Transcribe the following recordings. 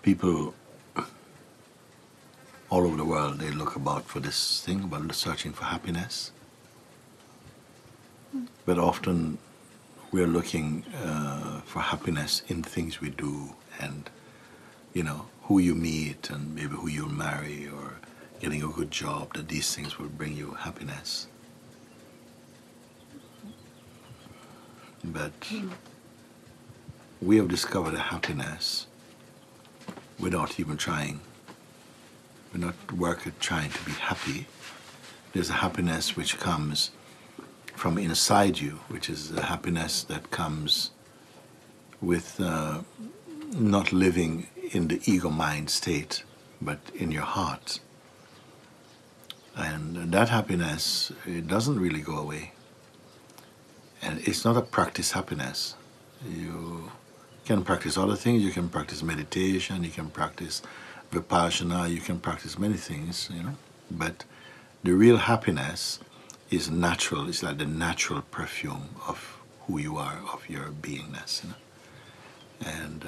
people all over the world, they look about for this thing, about searching for happiness. But often we're looking for happiness in things we do and, who you meet and maybe who you'll marry or getting a good job, that these things will bring you happiness. But we have discovered a happiness without even trying. We're not working trying to be happy. There's a happiness which comes from inside you, which is a happiness that comes with not living in the ego mind state, but in your heart. And that happiness, it doesn't really go away. And it's not a practice happiness. You can practice other things. You can practice meditation. You can practice vipassana. You can practice many things, But the real happiness is natural. It's like the natural perfume of who you are, of your beingness. And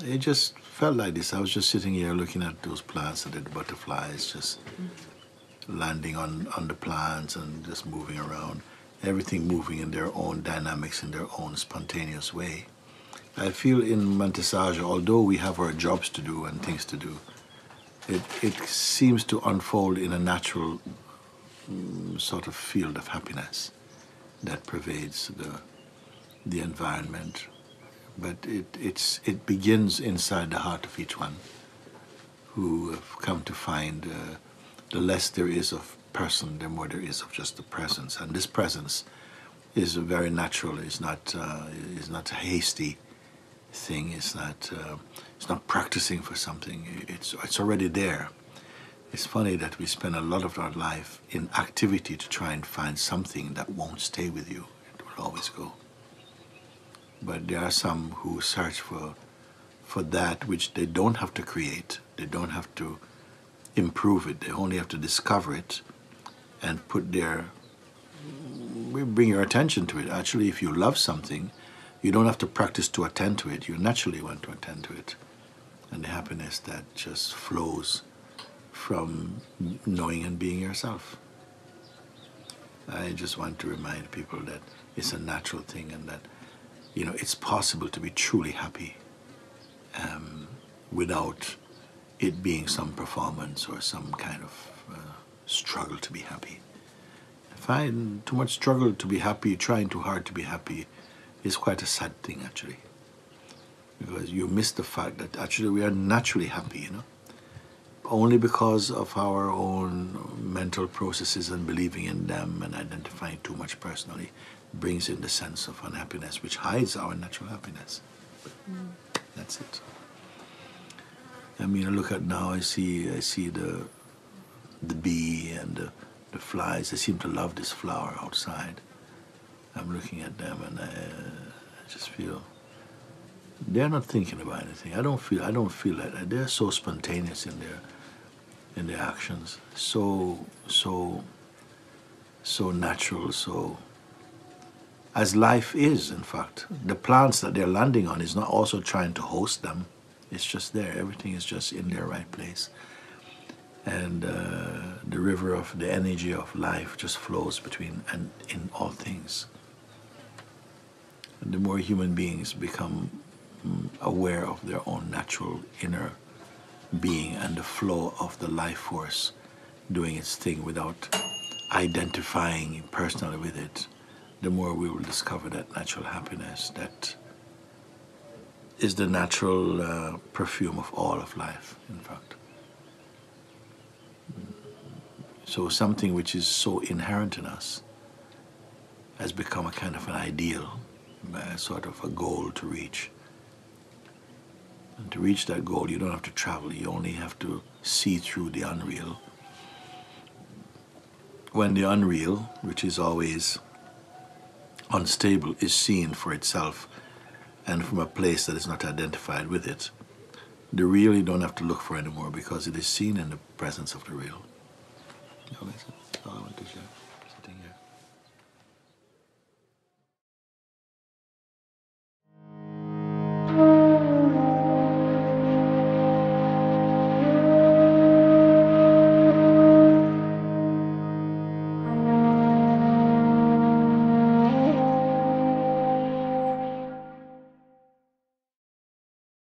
it just felt like this. I was just sitting here looking at those plants and the butterflies just landing on the plants and just moving around. Everything moving in their own dynamics, in their own spontaneous way. I feel in Montesaja, although we have our jobs to do and things to do, it seems to unfold in a natural sort of field of happiness that pervades the environment. But it begins inside the heart of each one who have come to find the less there is of person, the more there is of just the presence. And this presence is very natural. It's not a hasty thing. It's not practicing for something. It's already there. It's funny that we spend a lot of our life in activity to try and find something that won't stay with you. It will always go. But there are some who search for that which they don't have to create. They don't have to improve it. They only have to discover it and bring your attention to it. Actually, if you love something, you don't have to practice to attend to it. You naturally want to attend to it. And the happiness that just flows from knowing and being yourself. I just want to remind people that it's a natural thing and that, it's possible to be truly happy without it being some performance or some kind of struggle to be happy. Find too much struggle to be happy, trying too hard to be happy, is quite a sad thing actually. Because you miss the fact that actually we are naturally happy, only because of our own mental processes and believing in them and identifying too much personally brings in the sense of unhappiness, which hides our natural happiness. That's it. I mean, I look at now, I see the bee and the flies. They seem to love this flower outside. I'm looking at them and I just feel they're not thinking about anything. I don't feel like that. They're so spontaneous in their actions, so natural, so as life is. In fact, the plants that they're landing on is not also trying to host them. It's just there. Everything is just in their right place. And the river of the energy of life just flows between and in all things. And the more human beings become aware of their own natural inner being and the flow of the life force doing its thing without identifying personally with it, the more we will discover that natural happiness that is the natural perfume of all of life, in fact. So something which is so inherent in us has become a kind of an ideal, a sort of a goal to reach. And to reach that goal, you don't have to travel. You only have to see through the unreal. When the unreal, which is always unstable, is seen for itself and from a place that is not identified with it, the real you don't have to look for anymore because it is seen in the presence of the real. That's all I want to share.